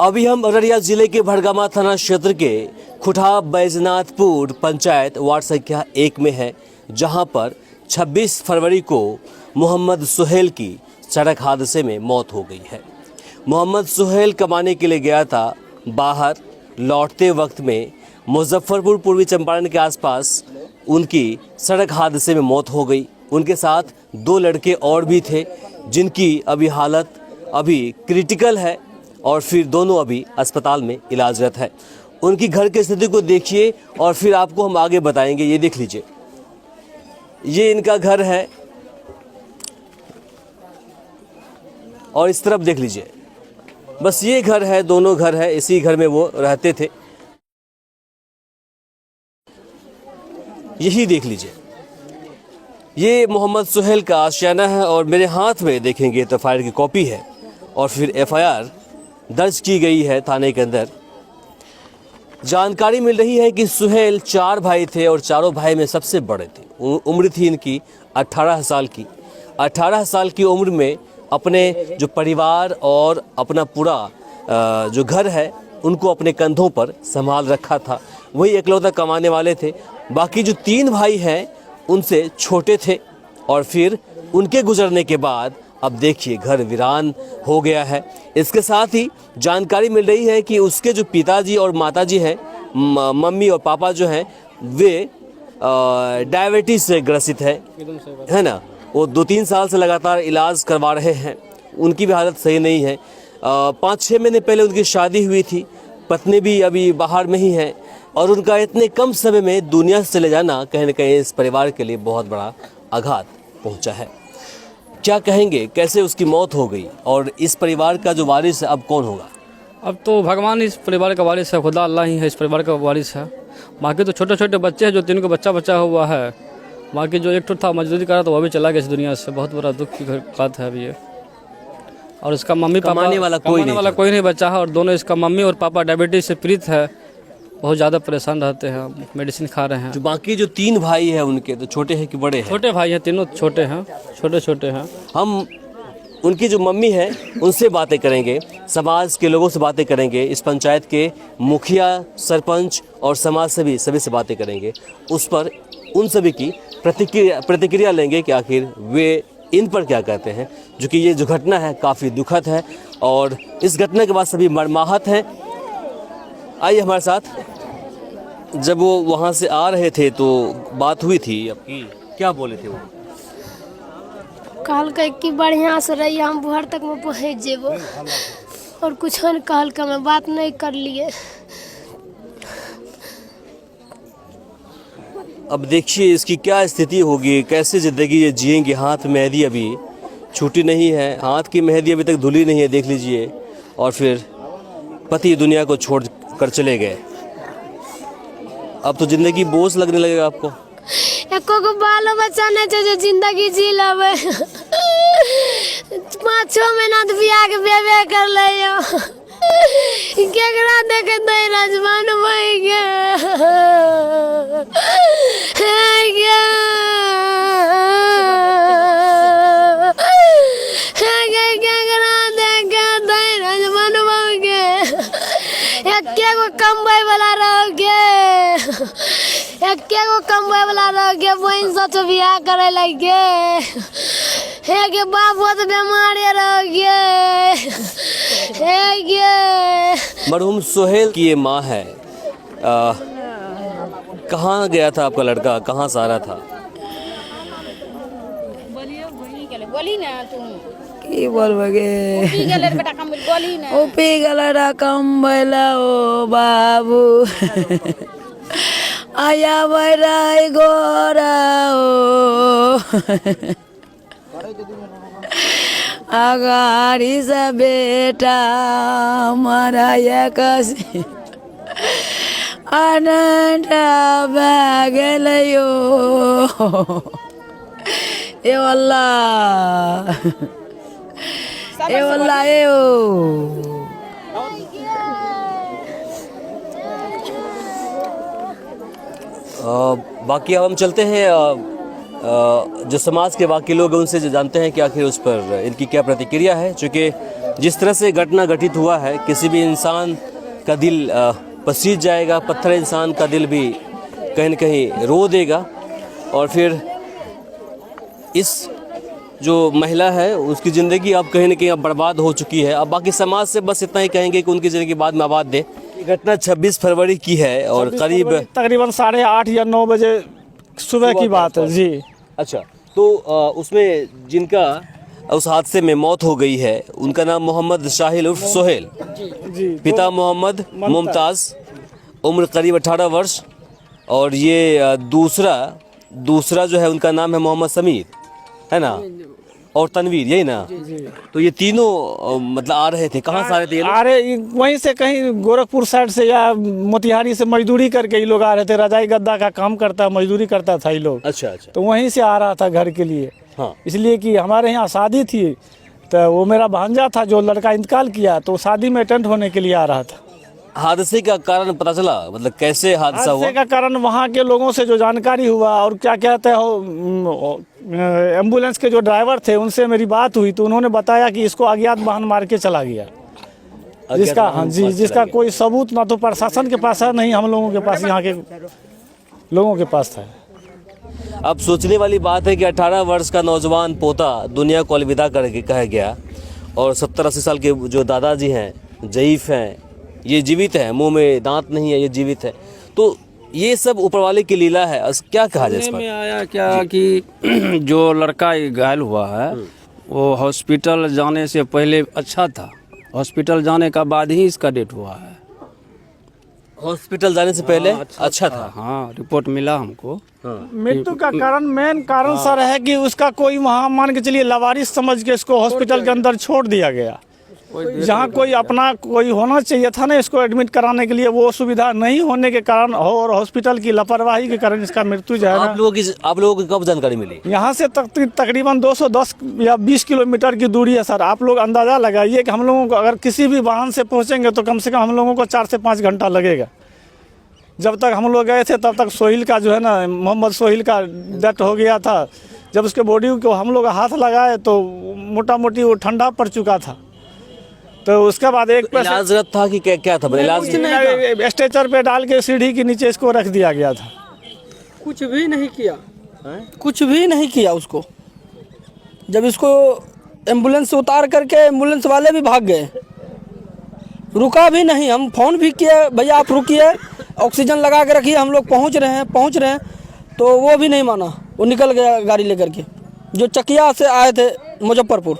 अभी हम अररिया जिले के भड़गामा थाना क्षेत्र के खुठा बैजनाथपुर पंचायत वार्ड संख्या 1 में है, जहां पर 26 फरवरी को मोहम्मद सुहेल की सड़क हादसे में मौत हो गई है। मोहम्मद सुहेल कमाने के लिए गया था बाहर, लौटते वक्त में मुजफ्फरपुर पूर्वी चंपारण के आसपास उनकी सड़क हादसे में मौत हो गई। उनके साथ 2 लड़के और भी थे, जिनकी अभी हालत क्रिटिकल है और फिर दोनों अभी अस्पताल में इलाजरत है। उनकी घर की स्थिति को देखिए और फिर आपको हम आगे बताएंगे। ये देख लीजिए, ये इनका घर है और इस तरफ देख लीजिए, बस ये घर है, दोनों घर है, इसी घर में वो रहते थे। यही देख लीजिए, ये मोहम्मद सुहेल का आशियाना है और मेरे हाथ में देखेंगे तो फायर की कॉपी है और फिर FIR दर्ज की गई है थाने के अंदर। जानकारी मिल रही है कि सुहेल 4 भाई थे और चारों भाई में सबसे बड़े थे। उम्र थी इनकी 18 साल की। 18 साल की उम्र में अपने जो परिवार और अपना पूरा जो घर है उनको अपने कंधों पर संभाल रखा था। वही इकलौता कमाने वाले थे। बाकी जो 3 भाई हैं उनसे छोटे थे और फिर उनके गुजरने के बाद अब देखिए घर वीरान हो गया है। इसके साथ ही जानकारी मिल रही है कि उसके जो पिताजी और माताजी हैं, मम्मी और पापा जो हैं, वे डायबिटीज़ से ग्रसित है ना। वो 2-3 साल से लगातार इलाज करवा रहे हैं। उनकी भी हालत सही नहीं है। 5-6 महीने पहले उनकी शादी हुई थी। पत्नी भी अभी बाहर में ही है और उनका इतने कम समय में दुनिया से चले जाना कहीं न कहीं इस परिवार के लिए बहुत बड़ा आघात पहुंचा है। क्या कहेंगे, कैसे उसकी मौत हो गई और इस परिवार का जो वारिस है अब कौन होगा? अब तो भगवान इस परिवार का वारिस है, खुदा अल्लाह ही है इस परिवार का वारिस है। बाकी तो छोटे छोटे बच्चे हैं, जो 3 को बच्चा हुआ है। बाकी जो एक था मजदूरी कर रहा था, वो भी चला गया इस दुनिया से। बहुत बड़ा दुख की बात है अभी ये। और इसका मम्मी पापा कमाने वाला कोई नहीं बचा है और दोनों इसका मम्मी और पापा डायबिटीज से पीड़ित है, बहुत ज़्यादा परेशान रहते हैं, मेडिसिन खा रहे हैं। जो बाकी जो 3 भाई हैं उनके तो छोटे हैं कि बड़े हैं? छोटे भाई हैं, तीनों छोटे हैं, छोटे हैं। हम उनकी जो मम्मी है उनसे बातें करेंगे, समाज के लोगों से बातें करेंगे, इस पंचायत के मुखिया, सरपंच और समाज सेवी सभी से बातें करेंगे। उस पर उन सभी की प्रतिक्रिया लेंगे कि आखिर वे इन पर क्या कहते हैं। जो कि ये जो घटना है काफ़ी दुखद है और इस घटना के बाद सभी मर्माहत हैं। आइए हमारे साथ। जब वो वहाँ से आ रहे थे तो बात हुई थी आपकी, क्या बोले थे वो? कहल कि बढ़िया से रही, हम बुहर तक में पहुँच जेबो और कुछ नहीं कहल का, मैं बात नहीं कर लिए। अब देखिए इसकी क्या स्थिति होगी, कैसे ज़िंदगी ये जिएंगे। हाथ मेहंदी अभी छूटी नहीं है, हाथ की मेहंदी अभी तक धुली नहीं है, देख लीजिए। और फिर पति दुनिया को छोड़ कर चले गए। अब तो जिंदगी बोझ लगने लगेगा आपको। एको को बाल बच्चा नहीं चाहिए, जिंदगी जी लेवे। 5-6 महीना तो बियाह के बेबे कर लियो। केकरा देखे दई राजमान भई गया। कमबै वाला रह गया, बहन सच बियाह करे लगे। हे गे बाबू तो बीमार रह गए। हे गे मरहूम सुहेल की ये माँ है। कहाँ गया था आपका लड़का, कहाँ से आ रहा था? बोली ना तुम की बोलबगे, पी गेले बेटा कम बोली ना। ओ पी गेला कम बैला ओ बाबू। आया बराई गोरा ओ अगाड़ी से बेटा मराया कसी अनंता बागलयो। ए अल्लाह, ए अल्लाह, ए ओ बाकी अब हम चलते हैं जो समाज के बाकी लोग हैं उनसे जानते हैं कि आखिर उस पर इनकी क्या प्रतिक्रिया है। चूँकि जिस तरह से घटना घटित हुआ है, किसी भी इंसान का दिल पसीज जाएगा, पत्थर इंसान का दिल भी कहीं न कहीं रो देगा। और फिर इस जो महिला है उसकी ज़िंदगी अब कहीं न कहीं अब बर्बाद हो चुकी है। अब बाकी समाज से बस इतना ही कहेंगे कि उनकी ज़िंदगी बाद में आबाद दे। ये घटना 26 फरवरी की है और करीब तकरीबन 8:30 या 9 बजे सुबह की बात है जी। अच्छा, तो उसमें जिनका उस हादसे में मौत हो गई है उनका नाम मोहम्मद शाहिल उर्फ सोहेल, जी पिता मोहम्मद मुमताज़, उम्र करीब 18 वर्ष। और ये दूसरा जो है उनका नाम है मोहम्मद समीर, है ना, और तनवीर, यही ना। तो ये तीनों मतलब आ रहे थे, कहाँ से आ रहे थे ये लोग? आ रहे वहीं से कहीं गोरखपुर साइड से या मोतिहारी से मजदूरी करके ये लोग आ रहे थे। रजाई गद्दा का काम करता, मजदूरी करता था ये लोग। अच्छा अच्छा। तो वहीं से आ रहा था घर के लिए। हाँ। इसलिए कि हमारे यहाँ शादी थी, तो वो मेरा भांजा था जो लड़का इंतकाल किया, तो शादी में अटेंड होने के लिए आ रहा था। हादसे का कारण पता चला, मतलब कैसे हादसा हुआ? हादसे का कारण वहाँ के लोगों से जो जानकारी हुआ और क्या कहते हो एम्बुलेंस के जो ड्राइवर थे उनसे मेरी बात हुई, तो उन्होंने बताया कि इसको अज्ञात वाहन मार के चला गया। जिसका हाँ जी, जिसका कोई सबूत ना तो प्रशासन के पास है, नहीं हम लोगों के पास, यहाँ के लोगों के पास था। अब सोचने वाली बात है कि 18 वर्ष का नौजवान पोता दुनिया को अलविदा करके कह गया, और 70-80 साल के जो दादाजी हैं, ज़ईफ़ हैं, ये जीवित है, मुंह में दांत नहीं है, ये जीवित है। तो ये सब ऊपर वाले की लीला है। क्या कहा जाए इस पर? में आया क्या कि जो लड़का घायल हुआ है वो हॉस्पिटल जाने से पहले अच्छा था, हॉस्पिटल जाने का बाद ही इसका डेथ हुआ है। हॉस्पिटल जाने से पहले अच्छा था? हाँ, रिपोर्ट मिला हमको। मृत्यु का कारण, मेन कारण सर है कि उसका कोई वहाँ मान के चलिए लवारिस समझ के इसको हॉस्पिटल के अंदर छोड़ दिया गया। जहाँ कोई अपना कोई होना चाहिए था ना इसको एडमिट कराने के लिए, वो सुविधा नहीं होने के कारण और हॉस्पिटल की लापरवाही के कारण इसका मृत्यु जो है ना। आप लोगों को कब जानकारी मिली? यहाँ से तकरीबन 210 या 20 किलोमीटर की दूरी है सर। आप लोग अंदाज़ा लगाइए कि हम लोगों को अगर किसी भी वाहन से पहुँचेंगे तो कम से कम हम लोगों को 4 से 5 घंटा लगेगा। जब तक हम लोग गए थे तब तक सोहेल का जो है ना, मोहम्मद सोहेल का डेथ हो गया था। जब उसके बॉडी को हम लोग हाथ लगाए तो मोटा मोटी वो ठंडा पड़ चुका था। तो उसके बाद एक इलाज था कि क्या था? इलाज स्ट्रेचर पे डाल के सीढ़ी के नीचे इसको रख दिया गया था। कुछ भी नहीं किया, कुछ भी नहीं किया उसको। जब इसको एम्बुलेंस से उतार करके एम्बुलेंस वाले भी भाग गए, रुका भी नहीं। हम फ़ोन भी किए, भैया आप रुकिए, ऑक्सीजन लगा के रखिए, हम लोग पहुंच रहे हैं, तो वो भी नहीं माना। वो निकल गया गाड़ी लेकर के। जो चकिया से आए थे मुजफ्फरपुर,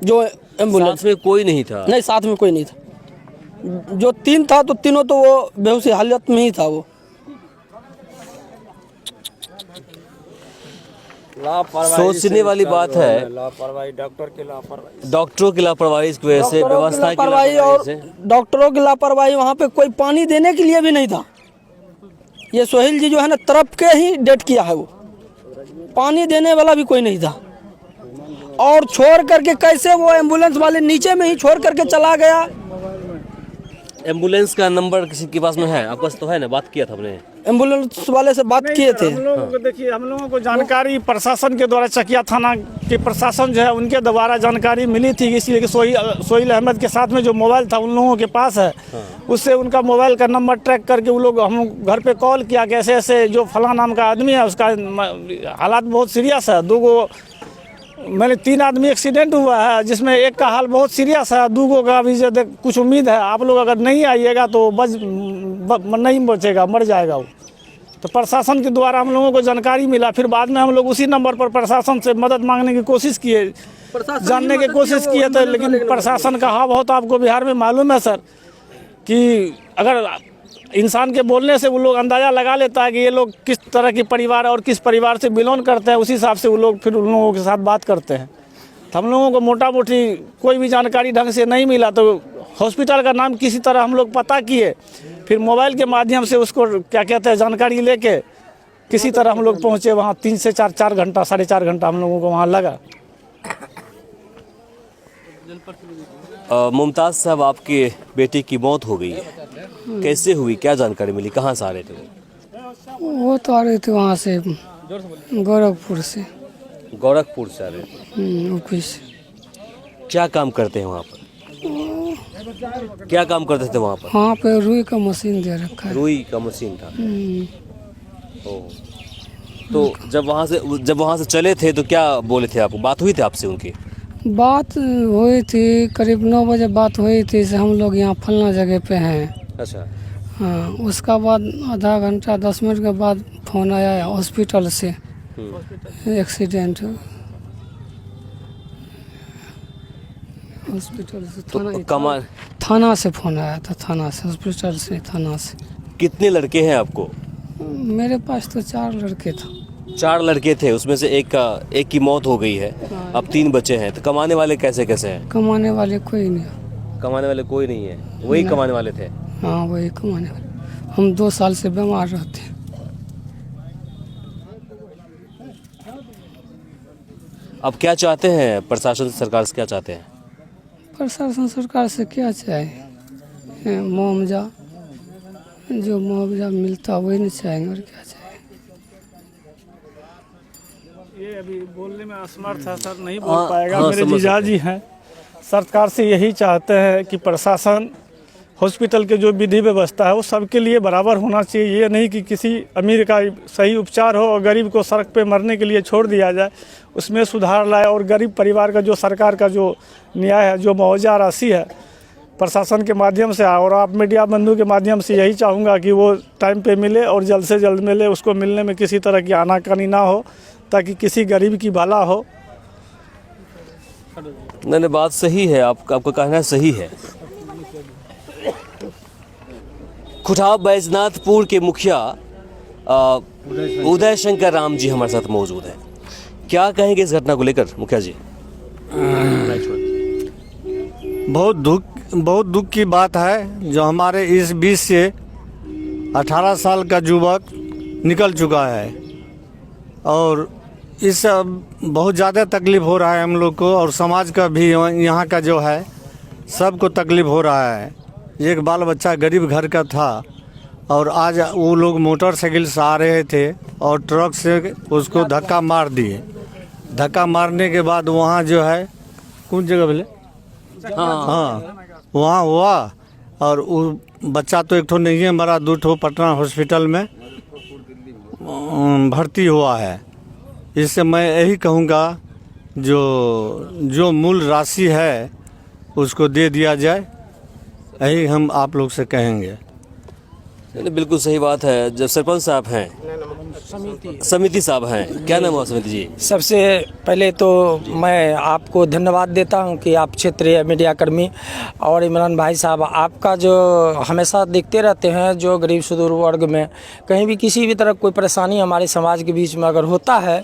जो एम्बुलेंस, साथ में कोई नहीं था? नहीं, साथ में कोई नहीं था। जो 3 था तो तीनों तो वो बेहोशी हालत में ही था। वो सोचने वाली बात है, लापरवाही, डॉक्टरों की लापरवाही इस वजह से, व्यवस्था की लापरवाही और डॉक्टरों की लापरवाही। वहाँ पे कोई पानी देने के लिए भी नहीं था। ये सोहेल जी जो है ना, तरफ के ही डेट किया है। वो पानी देने वाला भी कोई नहीं था। और छोड़ करके कैसे वो एम्बुलेंस वाले नीचे में ही छोड़ करके चला गया। एम्बुलेंस का नंबर किसी के पास में है? आपके पास तो है ना, बात किया था हमने, एम्बुलेंस वाले से बात किए थे। हम लोगों को देखिए, हम लोगों को जानकारी प्रशासन के द्वारा, चकिया थाना के प्रशासन जो है उनके द्वारा जानकारी मिली थी। इसलिए कि सोहेल अहमद के साथ में जो मोबाइल था उन लोगों के पास है, उससे उनका मोबाइल का नंबर ट्रैक करके वो लोग हम घर पे कॉल किया कि ऐसे ऐसे जो फला नाम का आदमी है उसका हालात बहुत सीरियस है। 3 आदमी एक्सीडेंट हुआ है, जिसमें एक का हाल बहुत सीरियस है, 2 का भी कुछ उम्मीद है। आप लोग अगर नहीं आइएगा तो नहीं बचेगा, मर जाएगा वो। तो प्रशासन के द्वारा हम लोगों को जानकारी मिला। फिर बाद में हम लोग उसी नंबर पर प्रशासन से मदद मांगने की कोशिश किए, जानने की कोशिश किए थे। लेकिन प्रशासन का हाव बहुत आपको बिहार में मालूम है सर, कि अगर इंसान के बोलने से वो लोग अंदाज़ा लगा लेता है कि ये लोग किस तरह की परिवार और किस परिवार से बिलोंग करते हैं, उसी हिसाब से वो लोग फिर उन लोगों के साथ बात करते हैं। तो हम लोगों को मोटा मोटी कोई भी जानकारी ढंग से नहीं मिला। तो हॉस्पिटल का नाम किसी तरह हम लोग पता किए, फिर मोबाइल के माध्यम से उसको क्या कहते हैं जानकारी लेके किसी तरह हम लोग पहुँचे वहाँ। 3 से 4 घंटा, 4.5 घंटा हम लोगों को वहाँ लगा। मुमताज़ साहब, आपके बेटे की मौत हो गई है, कैसे हुई, क्या जानकारी मिली, कहाँ से आ रहे थे? वो तो आ रहे थे वहाँ से, गोरखपुर से। गोरखपुर से आ रहे थे? ऊपी से। क्या काम करते हैं वहाँ पर? क्या काम करते थे वहाँ पर? वहाँ पे रुई का मशीन दे रखा है। रुई का मशीन था। ओह, तो जब वहाँ से चले थे तो क्या बोले थे आपको? बात हुई थी आपसे उनकी? बात हुई थी, करीब 9 बजे बात हुई थी से हम लोग यहाँ फलना जगह पे हैं। अच्छा। हाँ, उसका बाद आधा घंटा 10 मिनट के बाद फ़ोन आया हॉस्पिटल से, एक्सीडेंट हॉस्पिटल से। थाना से फ़ोन आया था, थाना से, हॉस्पिटल से, थाना से। कितने लड़के हैं आपको? मेरे पास तो 4 लड़के थे। 4 लड़के थे, उसमें से एक की मौत हो गई है, अब 3 बचे हैं। तो कमाने वाले कैसे हैं? कमाने वाले कोई नहीं। कमाने वाले कोई नहीं है, वही कमाने वाले थे। हाँ, वही कमाने वाले। हम 2 साल से बीमार रहते हैं। अब क्या चाहते हैं प्रशासन सरकार से, क्या चाहते हैं? प्रशासन सरकार से क्या चाहे? मुआवजा, जो मुआवजा मिलता वही नहीं चाहेंगे, और क्या चाहेंगे? ये अभी बोलने में असमर्थ है सर, नहीं बोल पाएगा। मेरे जीजाजी हैं, सरकार से यही चाहते हैं कि प्रशासन हॉस्पिटल के जो विधि व्यवस्था है वो सबके लिए बराबर होना चाहिए। ये नहीं कि किसी अमीर का सही उपचार हो और गरीब को सड़क पे मरने के लिए छोड़ दिया जाए, उसमें सुधार लाए। और गरीब परिवार का जो सरकार का जो न्याय है, जो मुआवजा राशि है, प्रशासन के माध्यम से और आप मीडिया बंधु के माध्यम से यही चाहूँगा कि वो टाइम पे मिले और जल्द से जल्द मिले। उसको मिलने में किसी तरह की आनाकानी ना हो, ताकि किसी गरीब की भला हो। नहीं, बात सही है, आपका कहना सही है। खुटाव बैजनाथपुर के मुखिया उदय शंकर राम जी हमारे साथ मौजूद हैं। क्या कहेंगे इस घटना को लेकर मुखिया जी? बहुत दुख की बात है जो हमारे इस बीच से 18 साल का युवक निकल चुका है, और इस बहुत ज़्यादा तकलीफ़ हो रहा है हम लोग को, और समाज का भी यहाँ का जो है सबको तकलीफ़ हो रहा है। एक बाल बच्चा गरीब घर का था, और आज वो लोग मोटरसाइकिल से आ रहे थे और ट्रक से उसको धक्का मार दिए। धक्का मारने के बाद वहाँ जो है, कौन जगह बोले, हाँ वहाँ हुआ, और वो बच्चा तो एक ठो नहीं है मरा, 2 ठो पटना हॉस्पिटल में भर्ती हुआ है। इससे मैं यही कहूँगा जो मूल राशि है उसको दे दिया जाए, यही हम आप लोग से कहेंगे। नहीं, बिल्कुल सही बात है। जब सरपंच साहब हैं, समिति साहब हैं, क्या नाम है समिति जी? सबसे पहले तो मैं आपको धन्यवाद देता हूं कि आप क्षेत्रीय मीडिया कर्मी और इमरान भाई साहब, आपका जो हमेशा देखते रहते हैं, जो गरीब सुदूर वर्ग में कहीं भी किसी भी तरह कोई परेशानी हमारे समाज के बीच में अगर होता है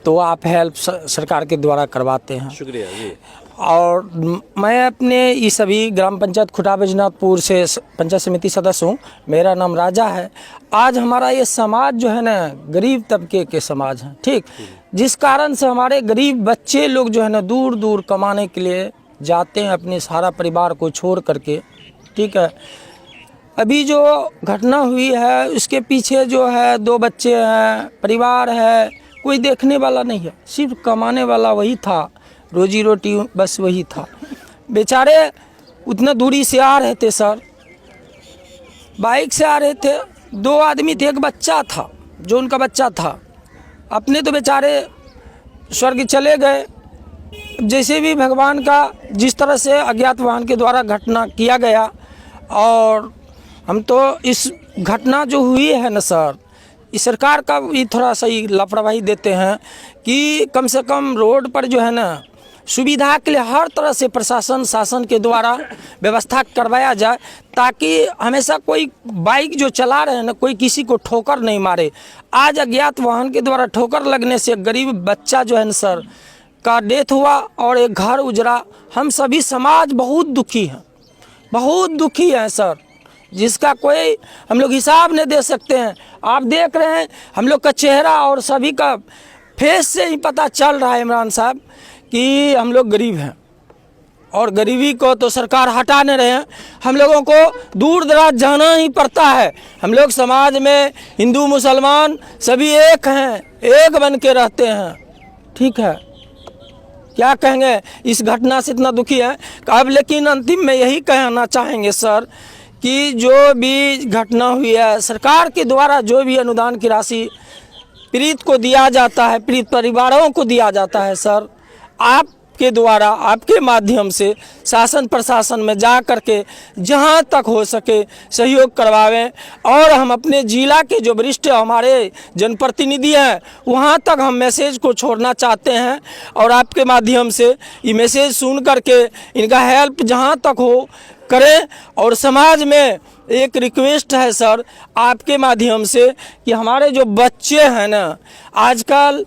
तो आप हेल्प सरकार के द्वारा करवाते हैं। शुक्रिया जी। और मैं अपने इस सभी ग्राम पंचायत खुटाव बैजनाथपुर से पंचायत समिति सदस्य हूँ। मेरा नाम राजा है। आज हमारा ये समाज जो है ना, गरीब तबके के समाज हैं, ठीक, जिस कारण से हमारे गरीब बच्चे लोग जो है ना दूर दूर कमाने के लिए जाते हैं, अपने सारा परिवार को छोड़ करके, ठीक है। अभी जो घटना हुई है उसके पीछे जो है 2 बच्चे हैं, परिवार है, कोई देखने वाला नहीं है, सिर्फ कमाने वाला वही था, रोजी रोटी बस वही था। बेचारे उतना दूरी से आ रहे थे सर, बाइक से आ रहे थे, 2 आदमी थे, एक बच्चा था जो उनका बच्चा था। अपने तो बेचारे स्वर्ग चले गए। जैसे भी भगवान का जिस तरह से अज्ञात वाहन के द्वारा घटना किया गया, और हम तो इस घटना जो हुई है ना सर, इस सरकार का भी थोड़ा सा ही लापरवाही देते हैं कि कम से कम रोड पर जो है ना सुविधा के लिए हर तरह से प्रशासन शासन के द्वारा व्यवस्था करवाया जाए, ताकि हमेशा कोई बाइक जो चला रहे हैं ना, कोई किसी को ठोकर नहीं मारे। आज अज्ञात वाहन के द्वारा ठोकर लगने से गरीब बच्चा जो है ना सर का डेथ हुआ और एक घर उजड़ा। हम सभी समाज बहुत दुखी हैं, बहुत दुखी हैं सर, जिसका कोई हम लोग हिसाब नहीं दे सकते हैं। आप देख रहे हैं हम लोग का चेहरा और सभी का फेस से ही पता चल रहा है इमरान साहब कि हम लोग गरीब हैं, और गरीबी को तो सरकार हटा नहीं रहे हैं। हम लोगों को दूर दराज जाना ही पड़ता है। हम लोग समाज में हिंदू मुसलमान सभी एक हैं, एक बन के रहते हैं, ठीक है। क्या कहेंगे, इस घटना से इतना दुखी है। अब लेकिन अंतिम में यही कहना चाहेंगे सर कि जो भी घटना हुई है, सरकार के द्वारा जो भी अनुदान की राशि पीड़ित को दिया जाता है, पीड़ित परिवारों को दिया जाता है सर, आपके द्वारा, आपके माध्यम से शासन प्रशासन में जा करके जहां तक हो सके सहयोग करवावें। और हम अपने जिला के जो वरिष्ठ हमारे जनप्रतिनिधि हैं वहां तक हम मैसेज को छोड़ना चाहते हैं और आपके माध्यम से ये मैसेज सुन करके इनका हेल्प जहां तक हो करें। और समाज में एक रिक्वेस्ट है सर आपके माध्यम से कि हमारे जो बच्चे हैं ना, आजकल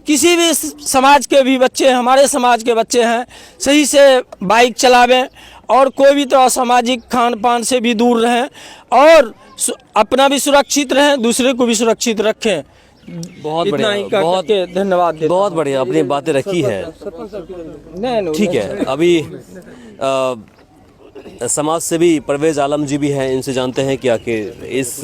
किसी भी समाज के भी बच्चे, हमारे समाज के बच्चे हैं, सही से बाइक चलावें और कोई भी तो असामाजिक खान पान से भी दूर रहें और अपना भी सुरक्षित रहें, दूसरे को भी सुरक्षित रखें। बहुत इतना बढ़िया, ही कह बहुत करके धन्यवाद देता बहुत बढ़िया अपनी बातें रखी है। नहीं, ठीक है, अभी समाज सेवी परवेज आलम जी भी हैं, इनसे जानते हैं कि आखिर इस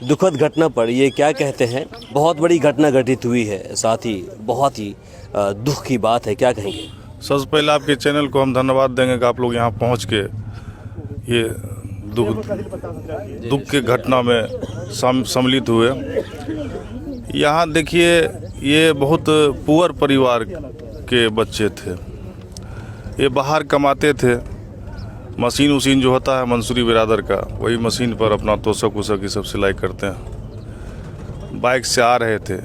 दुखद घटना पर ये क्या कहते हैं। बहुत बड़ी घटना घटित हुई है, साथ ही बहुत ही दुख की बात है, क्या कहेंगे? सबसे पहले आपके चैनल को हम धन्यवाद देंगे कि आप लोग यहाँ पहुँच के ये दुख के घटना में सम्मिलित हुए। यहाँ देखिए, ये बहुत पुअर परिवार के बच्चे थे, ये बाहर कमाते थे, मशीन उसीन जो होता है मंसूरी बिरादर का, वही मशीन पर अपना तोशक वोशक ये सब सिलाई करते हैं। बाइक से आ रहे थे,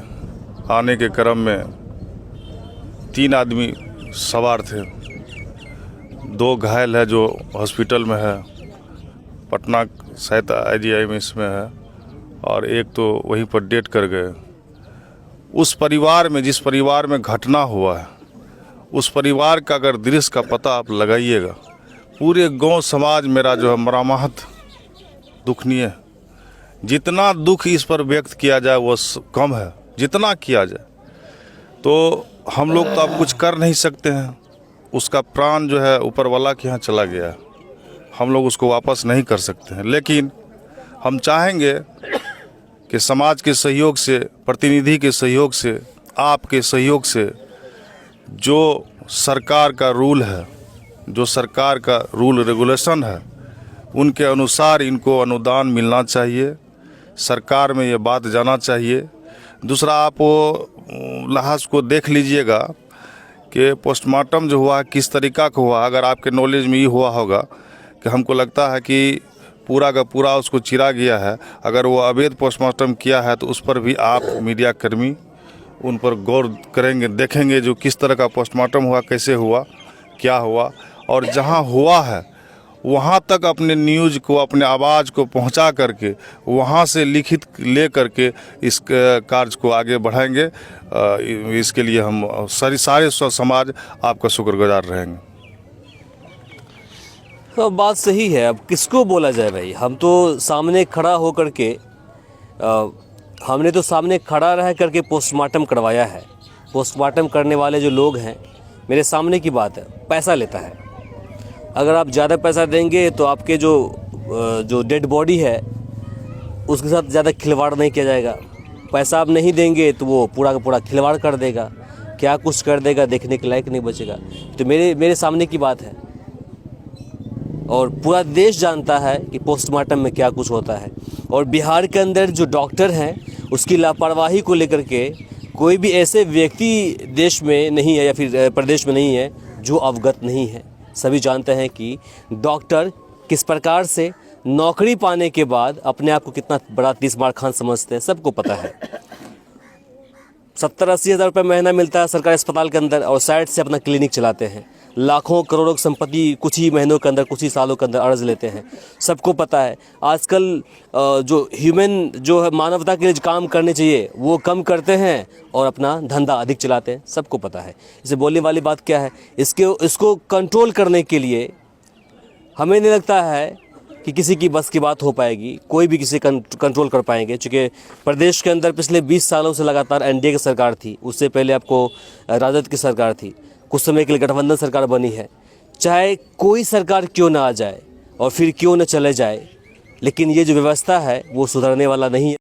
आने के क्रम में 3 आदमी सवार थे, 2 घायल है जो हॉस्पिटल में है, पटना शायद IGI में इसमें है, और एक तो वहीं पर डेथ कर गए। उस परिवार में, जिस परिवार में घटना हुआ है, उस परिवार का अगर दृश्य का पता आप लगाइएगा, पूरे गांव समाज मेरा जो है मरामाहत दुखनीय है। जितना दुख इस पर व्यक्त किया जाए वो कम है, जितना किया जाए तो हम लोग तो अब कुछ कर नहीं सकते हैं। उसका प्राण जो है ऊपर वाला के यहाँ चला गया, हम लोग उसको वापस नहीं कर सकते हैं। लेकिन हम चाहेंगे कि समाज के सहयोग से, प्रतिनिधि के सहयोग से, आपके सहयोग से, जो सरकार का रूल है, जो सरकार का रूल रेगुलेशन है, उनके अनुसार इनको अनुदान मिलना चाहिए। सरकार में ये बात जाना चाहिए। दूसरा, आप वो लिहाज को देख लीजिएगा कि पोस्टमार्टम जो हुआ किस तरीका का हुआ। अगर आपके नॉलेज में ये हुआ होगा कि हमको लगता है कि पूरा का पूरा उसको चिरा गया है, अगर वो अवैध पोस्टमार्टम किया है तो उस पर भी आप मीडिया कर्मी उन पर गौर करेंगे, देखेंगे जो किस तरह का पोस्टमार्टम हुआ, कैसे हुआ, क्या हुआ, और जहां हुआ है वहां तक अपने न्यूज़ को, अपने आवाज़ को पहुंचा करके वहां से लिखित ले करके इस कार्य को आगे बढ़ाएंगे। इसके लिए हम सारे समाज आपका शुक्रगुजार रहेंगे। तो बात सही है, अब किसको बोला जाए भाई। हम तो सामने खड़ा हो करके हमने तो सामने खड़ा रह करके पोस्टमार्टम करवाया है। पोस्टमार्टम करने वाले जो लोग हैं, मेरे सामने की बात है, पैसा लेता है। अगर आप ज़्यादा पैसा देंगे तो आपके जो डेड बॉडी है उसके साथ ज़्यादा खिलवाड़ नहीं किया जाएगा। पैसा आप नहीं देंगे तो वो पूरा का पूरा खिलवाड़ कर देगा, क्या कुछ कर देगा, देखने के लायक नहीं बचेगा। तो मेरे सामने की बात है और पूरा देश जानता है कि पोस्टमार्टम में क्या कुछ होता है। और बिहार के अंदर जो डॉक्टर हैं उसकी लापरवाही को लेकर के कोई भी ऐसे व्यक्ति देश में नहीं है या फिर प्रदेश में नहीं है जो अवगत नहीं है। सभी जानते हैं कि डॉक्टर किस प्रकार से नौकरी पाने के बाद अपने आप को कितना बड़ा 30 मार खान समझते हैं, सबको पता है। 70-80 हज़ार रुपये महीना मिलता है सरकारी अस्पताल के अंदर और साइड से अपना क्लिनिक चलाते हैं। लाखों करोड़ों की संपत्ति कुछ ही महीनों के अंदर, कुछ ही सालों के अंदर अर्ज लेते हैं, सबको पता है। आजकल जो ह्यूमन जो है मानवता के लिए जो काम करने चाहिए वो कम करते हैं और अपना धंधा अधिक चलाते हैं, सबको पता है। इसे बोलने वाली बात क्या है, इसको कंट्रोल करने के लिए हमें नहीं लगता है कि किसी की बस की बात हो पाएगी, कोई भी किसी कंट्रोल कर पाएंगे। चूँकि प्रदेश के अंदर पिछले 20 सालों से लगातार NDA की सरकार थी, उससे पहले आपको राजद की सरकार थी, कुछ समय के लिए गठबंधन सरकार बनी है। चाहे कोई सरकार क्यों ना आ जाए और फिर क्यों न चले जाए, लेकिन ये जो व्यवस्था है वो सुधरने वाला नहीं है।